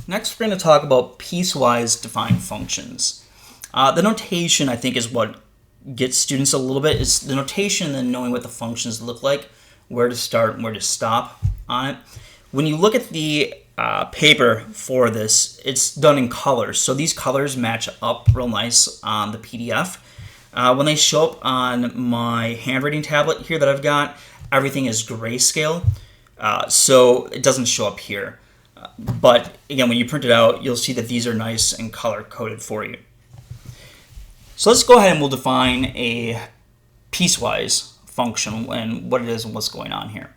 Next, we're going to talk about piecewise defined functions. The notation, I think, is what gets students a little bit, is the notation and then knowing what the functions look like, where to start and where to stop on it. When you look at the paper for this, it's done in colors. So these colors match up real nice on the PDF. When they show up on my handwriting tablet here that I've got, everything is grayscale. So it doesn't show up here. But again, when you print it out, you'll see that these are nice and color-coded for you. So let's go ahead and we'll define a piecewise function and what it is and what's going on here.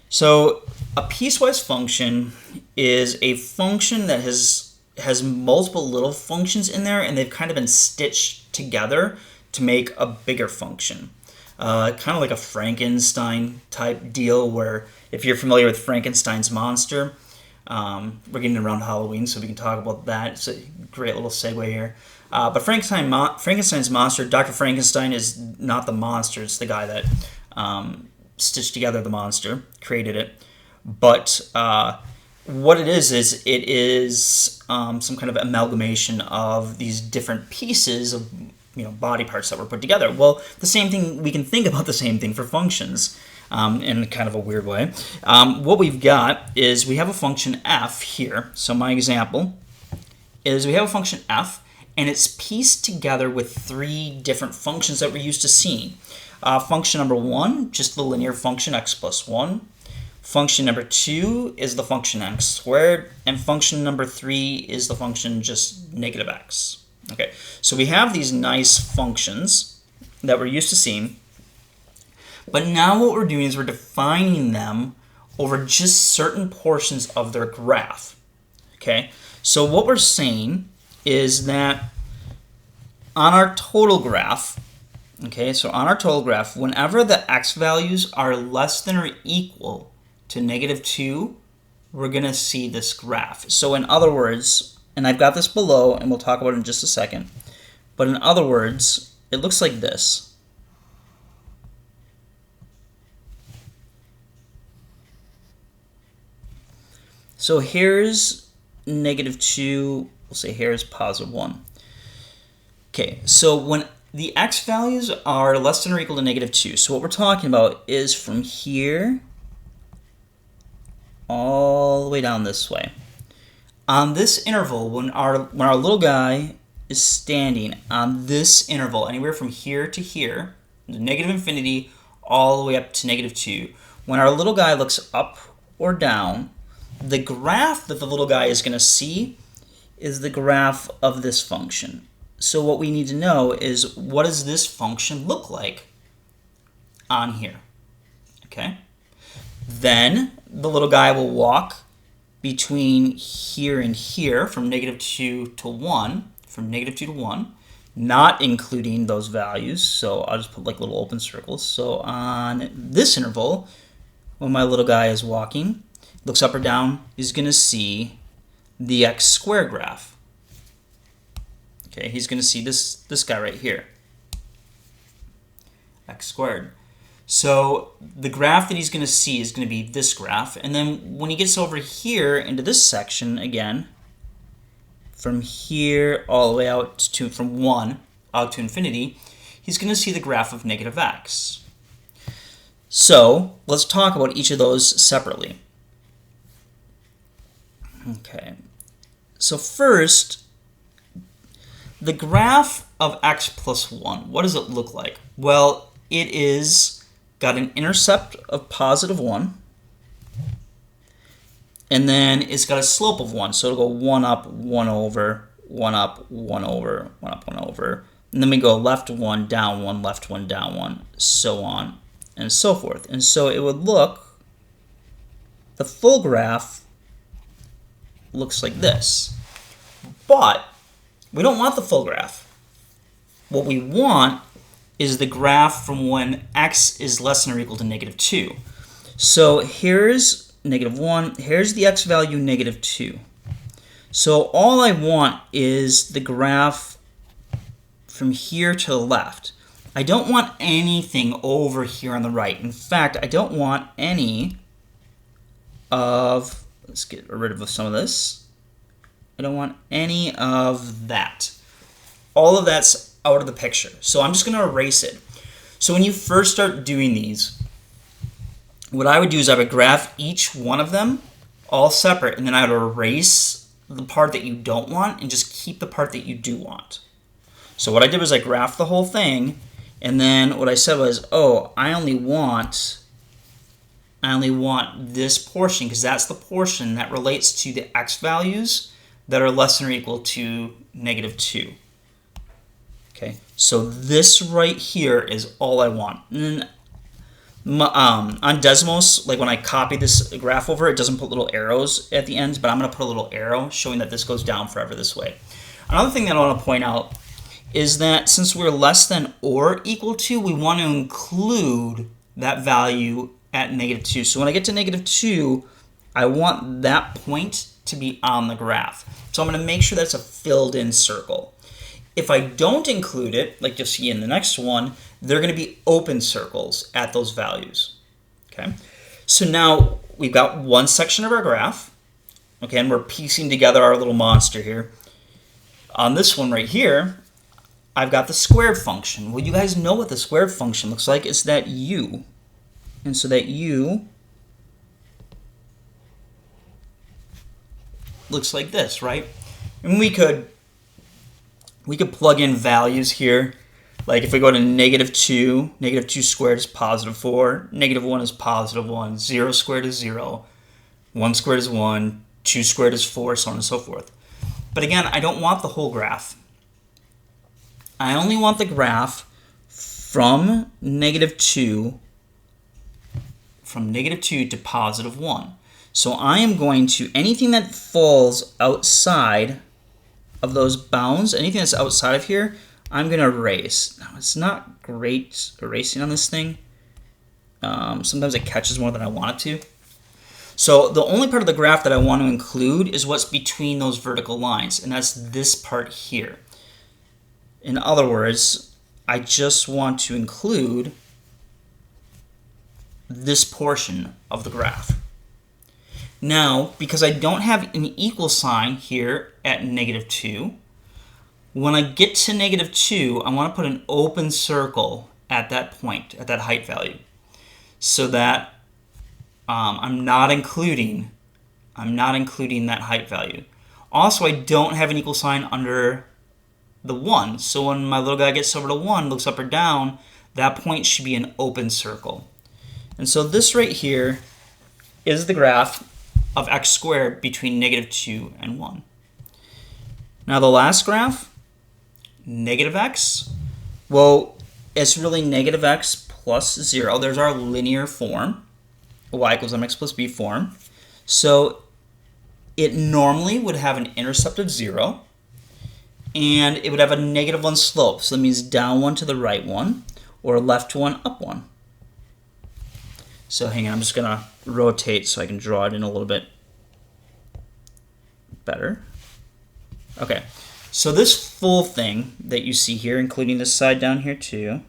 So a piecewise function is a function that has multiple little functions in there, and they've kind of been stitched together to make a bigger function. Kind of like a Frankenstein type deal, where if you're familiar with Frankenstein's monster, we're getting around Halloween, so we can talk about that. It's a great little segue here. But Frankenstein's monster, Dr. Frankenstein is not the monster. It's the guy that stitched together the monster, created it. But what it is it is some kind of amalgamation of these different pieces of body parts that were put together. Well, the same thing, we can think about the same thing for functions. In kind of a weird way. What we've got is we have a function f here. So my example is we have a function f, and it's pieced together with three different functions that we're used to seeing. Function number 1, just the linear function x plus 1. Function number 2 is the function x squared. And function number 3 is the function just negative x. Okay, so we have these nice functions that we're used to seeing. But now what we're doing is we're defining them over just certain portions of their graph. Okay, so what we're saying is that on our total graph, whenever the x values are less than or equal to -2, we're going to see this graph. So in other words, and I've got this below, and we'll talk about it in just a second, but in other words, it looks like this. So here's -2, we'll say here's +1. Okay, so when the x values are less than or equal to -2, so what we're talking about is from here all the way down this way. On this interval, when our little guy is standing on this interval, anywhere from here to here, -infinity all the way up to -2, when our little guy looks up or down, the graph that the little guy is going to see is the graph of this function. So what we need to know is, what does this function look like on here? Okay. Then the little guy will walk between here and here from -2 to 1, not including those values. So I'll just put like little open circles. So on this interval, when my little guy is walking, looks up or down, he's going to see the x squared graph. Okay, he's going to see this guy right here, x squared. So the graph that he's going to see is going to be this graph. And then when he gets over here into this section again, from here all the way out to, from 1 out to infinity, he's going to see the graph of -x. So let's talk about each of those separately. Okay, so first, the graph of x plus 1, what does it look like? Well, it is got an intercept of +1, and then it's got a slope of 1. So it'll go 1 up, 1 over, 1 up, 1 over, 1 up, 1 over. And then we go left 1, down 1, left 1, down 1, so on and so forth. And so it would look, the full graph looks like this. But we don't want the full graph. What we want is the graph from when x is less than or equal to -2. So here's -1, here's the x value -2. So all I want is the graph from here to the left. I don't want anything over here on the right. In fact, I don't want any of, let's get rid of some of this. I don't want any of that. All of that's out of the picture. So I'm just going to erase it. So when you first start doing these, what I would do is I would graph each one of them all separate, and then I would erase the part that you don't want and just keep the part that you do want. So what I did was I graphed the whole thing, and then what I said was, oh, I only want this portion, because that's the portion that relates to the x values that are less than or equal to -2. Okay, so this right here is all I want. And then, on Desmos, like when I copy this graph over, it doesn't put little arrows at the end, but I'm going to put a little arrow showing that this goes down forever this way. Another thing that I want to point out is that since we're less than or equal to, we want to include that value at -2. So when I get to -2, I want that point to be on the graph. So I'm going to make sure that's a filled in circle. If I don't include it, like you'll see in the next one, they're going to be open circles at those values. Okay, so now we've got one section of our graph. Okay, and we're piecing together our little monster here. On this one right here, I've got the squared function. Well, you guys know what the squared function looks like. It's that u. And so that u looks like this, right? And we could plug in values here. Like if we go to -2, -2 squared is +4, -1 is +1, 0 squared is 0, 1 squared is 1, 2 squared is 4, so on and so forth. But again, I don't want the whole graph. I only want the graph from -2 to +1. So I am going to, anything that falls outside of those bounds, anything that's outside of here, I'm going to erase. Now, it's not great erasing on this thing. Sometimes it catches more than I want it to. So the only part of the graph that I want to include is what's between those vertical lines, and that's this part here. In other words, I just want to include this portion of the graph. Now, because I don't have an equal sign here at -2, when I get to -2, I want to put an open circle at that point, at that height value, so that I'm not including that height value. Also, I don't have an equal sign under the 1, so when my little guy gets over to 1, looks up or down, that point should be an open circle. And so this right here is the graph of x squared between -2 and 1. Now the last graph, -x, well, it's really -x plus 0. There's our linear form, y equals mx plus b form. So it normally would have an intercept of 0, and it would have a -1 slope. So that means down 1 to the right 1, or left 1, up 1. So hang on, I'm just going to rotate so I can draw it in a little bit better. Okay, so this full thing that you see here, including this side down here too,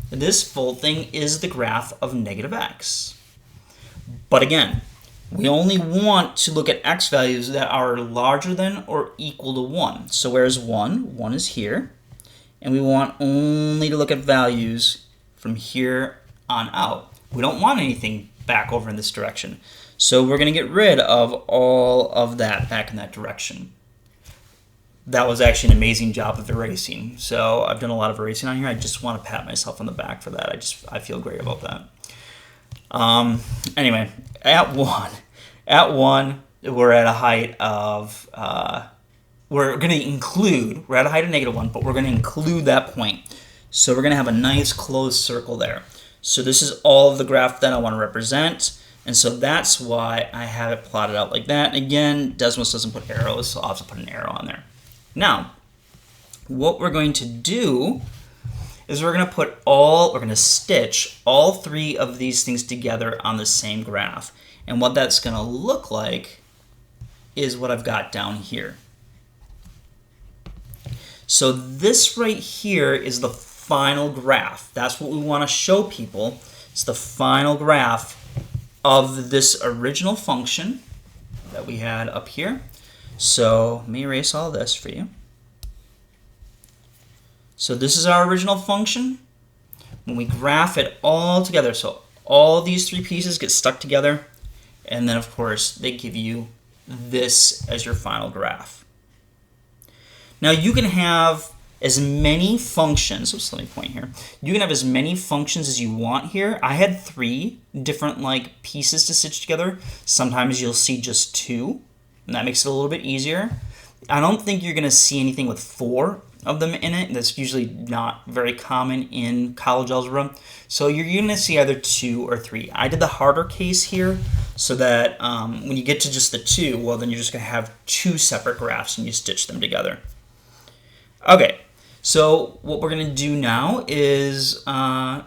this full thing is the graph of -x. But again, we only want to look at x values that are larger than or equal to 1. So where's 1 is here. And we want only to look at values from here on out. We don't want anything back over in this direction. So we're going to get rid of all of that back in that direction. That was actually an amazing job of erasing. So I've done a lot of erasing on here. I just want to pat myself on the back for that. I feel great about that. Anyway, at 1, we're at a height of, we're going to include, we're at a height of -1, but we're going to include that point. So we're going to have a nice closed circle there. So this is all of the graph that I want to represent. And so that's why I have it plotted out like that. And again, Desmos doesn't put arrows, so I'll have to put an arrow on there. Now, what we're going to do is we're going to stitch all 3 of these things together on the same graph. And what that's going to look like is what I've got down here. So this right here is the final graph. That's what we want to show people. It's the final graph of this original function that we had up here. So let me erase all this for you. So this is our original function. When we graph it all together, so all these three pieces get stuck together, and then of course they give you this as your final graph. Now you can have as many functions, so let me point here. You can have as many functions as you want here. I had 3 different like pieces to stitch together. Sometimes you'll see just 2, and that makes it a little bit easier. I don't think you're gonna see anything with 4 of them in it. That's usually not very common in college algebra. So you're gonna see either 2 or 3. I did the harder case here so that when you get to just the 2, well then you're just gonna have 2 separate graphs and you stitch them together. Okay, so what we're gonna do now is we're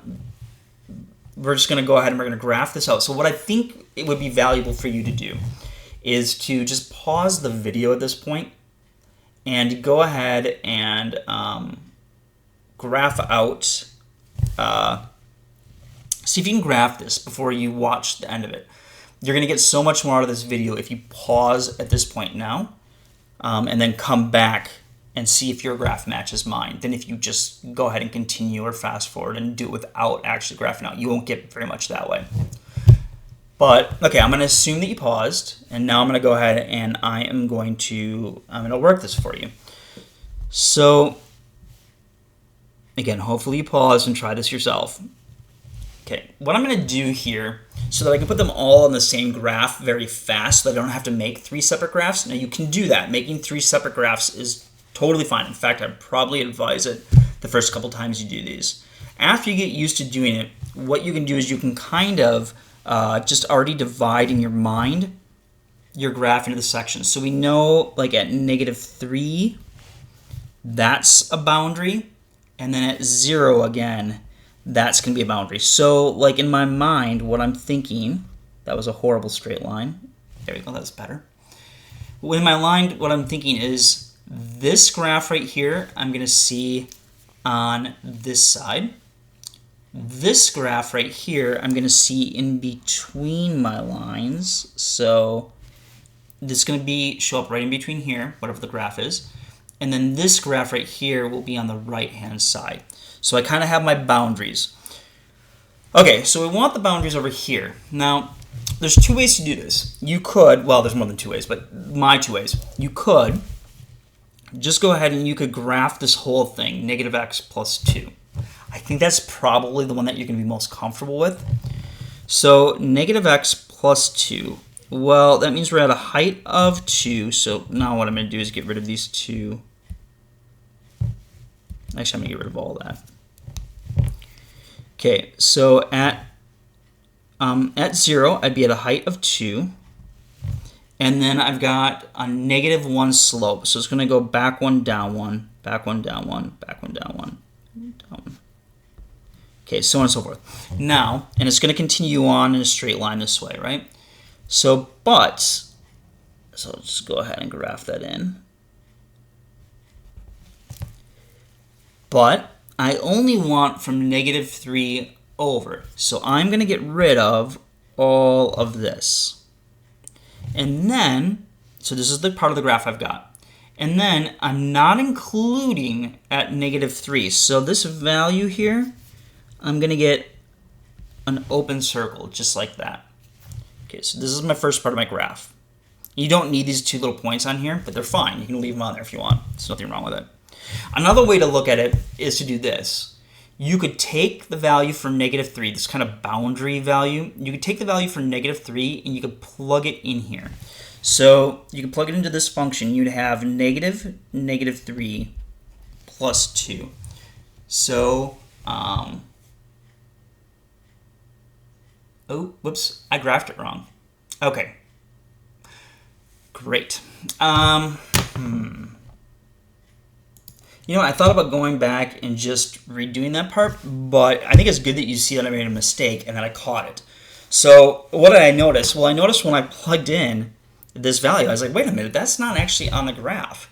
just gonna go ahead and we're gonna graph this out. So what I think it would be valuable for you to do is to just pause the video at this point and go ahead and graph out, see if you can graph this before you watch the end of it. You're going to get so much more out of this video if you pause at this point now and then come back and see if your graph matches mine than if you just go ahead and continue or fast forward and do it without actually graphing out. You won't get very much that way. But, okay, I'm going to assume that you paused, and now I'm going to go ahead and I'm going to work this for you. So, again, hopefully you pause and try this yourself. Okay, what I'm going to do here, so that I can put them all on the same graph very fast, so that I don't have to make 3 separate graphs. Now, you can do that. Making 3 separate graphs is totally fine. In fact, I'd probably advise it the first couple times you do these. After you get used to doing it, what you can do is you can kind of just already divide in your mind your graph into the sections. So we know like at -3, that's a boundary. And then at 0 again, that's going to be a boundary. So like in my mind, what I'm thinking, that was a horrible straight line. There we go, that's better. In my mind, what I'm thinking is this graph right here, I'm going to see on this side. This graph right here, I'm going to see in between my lines. So this is going to show up right in between here, whatever the graph is. And then this graph right here will be on the right-hand side. So I kind of have my boundaries. Okay, so we want the boundaries over here. Now, there's 2 ways to do this. You could, well, there's more than 2 ways, but my 2 ways. You could just go ahead and you could graph this whole thing, -x plus 2. I think that's probably the one that you're going to be most comfortable with. So -x plus 2. Well, that means we're at a height of 2. So now what I'm going to do is get rid of these 2. Actually, I'm going to get rid of all that. Okay, so at 0, I'd be at a height of 2. And then I've got a -1 slope. So it's going to go back 1, down 1, back 1, down 1, back 1, down 1, down 1. Okay, so on and so forth. Now, and it's going to continue on in a straight line this way, right? So, so let's just go ahead and graph that in. But I only want from -3 over. So I'm going to get rid of all of this. And then, so this is the part of the graph I've got. And then I'm not including at -3. So this value here, I'm going to get an open circle just like that. Okay, so this is my first part of my graph. You don't need these 2 little points on here, but they're fine. You can leave them on there if you want. There's nothing wrong with it. Another way to look at it is to do this. You could take the value for -3, this kind of boundary value. You could take the value for -3 and you could plug it in here. So you can plug it into this function. You'd have -3 plus 2. So, oh, whoops, I graphed it wrong. Okay, great. You know, I thought about going back and just redoing that part, but I think it's good that you see that I made a mistake and that I caught it. So what did I notice? Well, I noticed when I plugged in this value, I was like, wait a minute, that's not actually on the graph.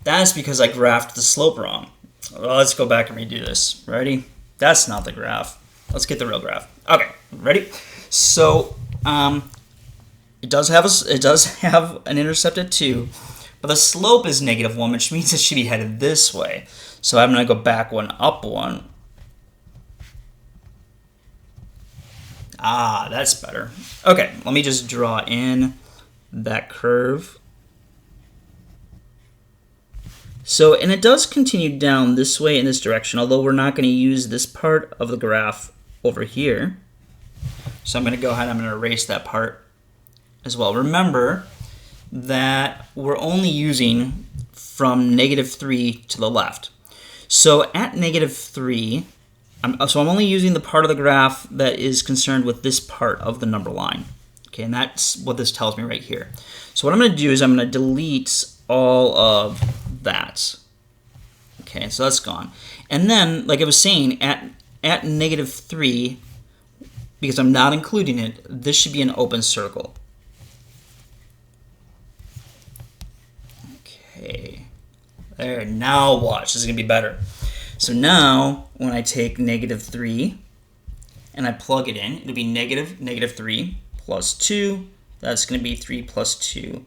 That's because I graphed the slope wrong. Well, let's go back and redo this. Ready? That's not the graph. Let's get the real graph. Okay, ready? So it does have an intercept at 2. But the slope is -1, which means it should be headed this way. So I'm going to go back 1, up 1. Ah, that's better. Okay, let me just draw in that curve. So, and it does continue down this way in this direction, although we're not going to use this part of the graph over here. So I'm going to go ahead and I'm going to erase that part as well. Remember that we're only using from -3 to the left. So at -3, I'm only using the part of the graph that is concerned with this part of the number line. Okay, and that's what this tells me right here. So what I'm going to do is I'm going to delete all of that. Okay, so that's gone. And then, like I was saying, at -3, because I'm not including it, this should be an open circle. Okay, there, now watch, this is going to be better. So now, when I take -3 and I plug it in, it'll be -3 plus 2. That's going to be 3 plus 2,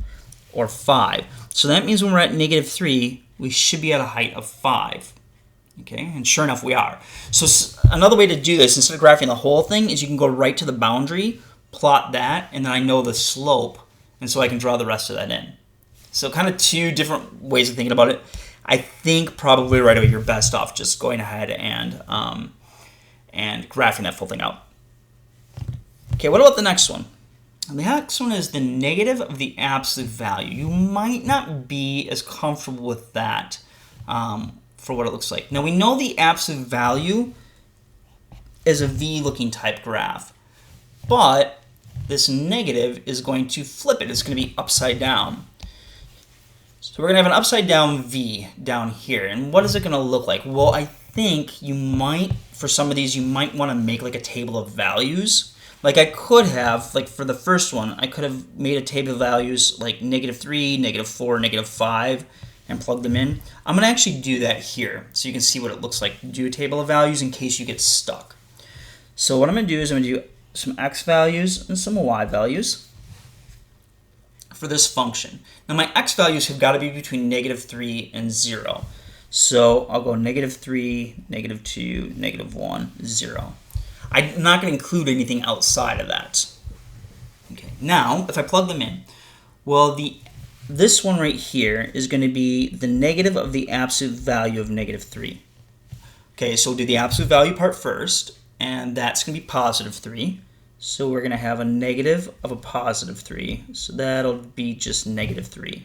or 5. So that means when we're at -3, we should be at a height of 5. Okay, and sure enough, we are. So another way to do this, instead of graphing the whole thing, is you can go right to the boundary, plot that, and then I know the slope, and so I can draw the rest of that in. So kind of two different ways of thinking about it. I think probably right away you're best off just going ahead and graphing that full thing out. Okay, what about the next one? And the next one is the negative of the absolute value. You might not be as comfortable with that for what it looks like. Now we know the absolute value is a V-looking type graph, but this negative is going to flip it. It's going to be upside down. So we're going to have an upside down V down here. And what is it going to look like? Well, I think you might, for some of these, you might want to make like a table of values. Like I could have, like for the first one, I could have made a table of values like -3, -4, -5, and plug them in. I'm going to actually do that here so you can see what it looks like to do a table of values in case you get stuck. So what I'm going to do is I'm going to do some x values and some y values for this function. Now my x values have got to be between -3 and 0. So I'll go -3, -2, -1, 0. I'm not going to include anything outside of that. Okay. Now, if I plug them in, well, this one right here is going to be the negative of the absolute value of -3. Okay, so we'll do the absolute value part first, and that's going to be +3. So we're going to have a negative of a +3. So that'll be just -3.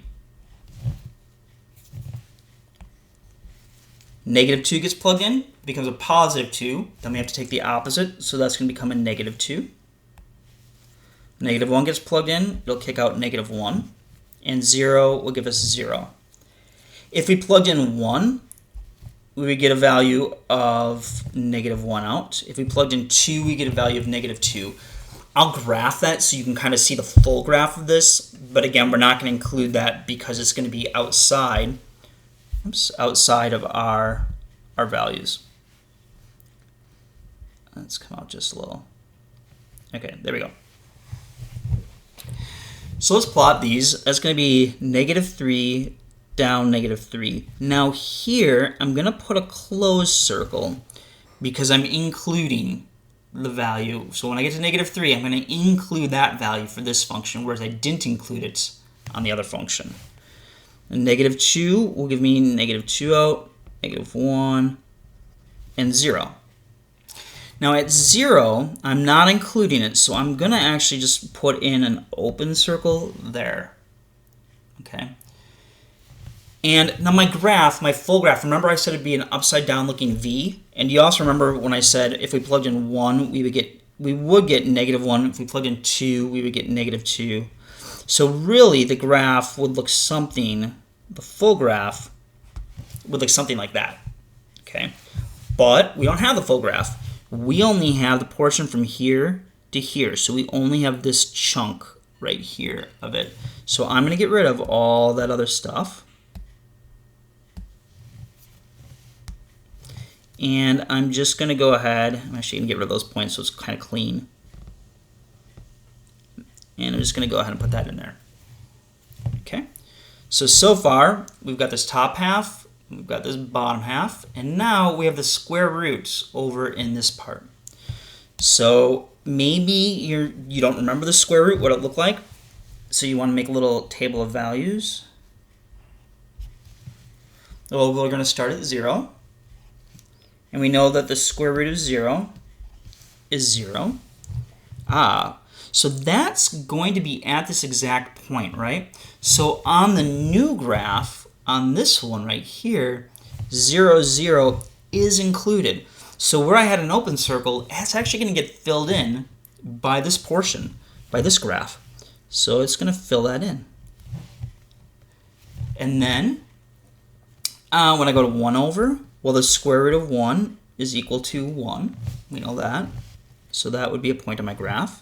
-2 gets plugged in, becomes a +2. Then we have to take the opposite, so that's going to become a -2. -1 gets plugged in, it'll kick out -1. And 0 will give us 0. If we plugged in 1, we would get a value of -1 out. If we plugged in 2, we get a value of -2. I'll graph that so you can kind of see the full graph of this, but again, we're not going to include that because it's going to be outside of our values. Let's come out just a little. Okay, there we go. So let's plot these. That's going to be -3 down -3. Now here, I'm going to put a closed circle because I'm including the value. So when I get to -3, I'm going to include that value for this function, whereas I didn't include it on the other function. And -2 will give me -2 out, -1, and 0. Now at 0, I'm not including it, so I'm going to actually just put in an open circle there. Okay. And now my graph, my full graph, remember I said it'd be an upside down looking V? And you also remember when I said if we plugged in 1, we would get -1. If we plugged in 2, we would get -2. So really the graph would look something, the full graph would look something like that. Okay. But we don't have the full graph. We only have the portion from here to here. So we only have this chunk right here of it. So I'm going to get rid of all that other stuff. And I'm just going to go ahead, I'm actually going to get rid of those points so it's kind of clean. And I'm just going to go ahead and put that in there. Okay. So far, we've got this top half, we've got this bottom half, and now we have the square root over in this part. So maybe you don't remember the square root, what it looked like, so you want to make a little table of values. Well, we're going to start at 0, and we know that the square root of 0 is 0. So that's going to be at this exact point, right? So on the new graph, on this one right here, 0, 0 is included. So where I had an open circle, that's actually going to get filled in by this portion, by this graph. So it's going to fill that in. And then when I go to 1 over, well, the square root of 1 is equal to 1. We know that. So that would be a point on my graph.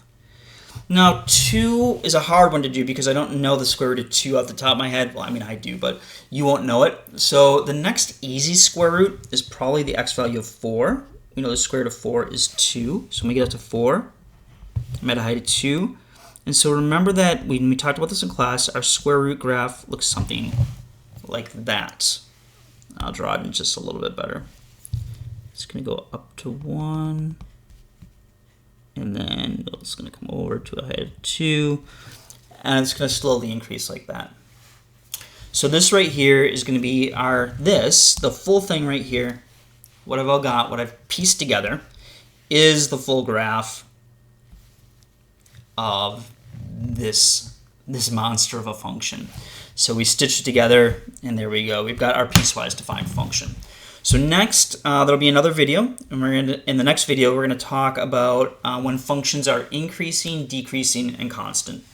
Now, 2 is a hard one to do because I don't know the square root of 2 off the top of my head. Well, I mean, I do, but you won't know it. So the next easy square root is probably the x value of 4. We know the square root of 4 is 2. So when we get up to 4, I'm at a height of 2. And so remember that when we talked about this in class, our square root graph looks something like that. I'll draw it in just a little bit better. It's going to go up to 1. And then it's going to come over to a height of 2, and it's going to slowly increase like that. So this right here is going to be the full thing right here. What I've all got, what I've pieced together, is the full graph of this monster of a function. So we stitch it together, and there we go. We've got our piecewise defined function. So next, there'll be another video, and in the next video, we're going to talk about when functions are increasing, decreasing, and constant.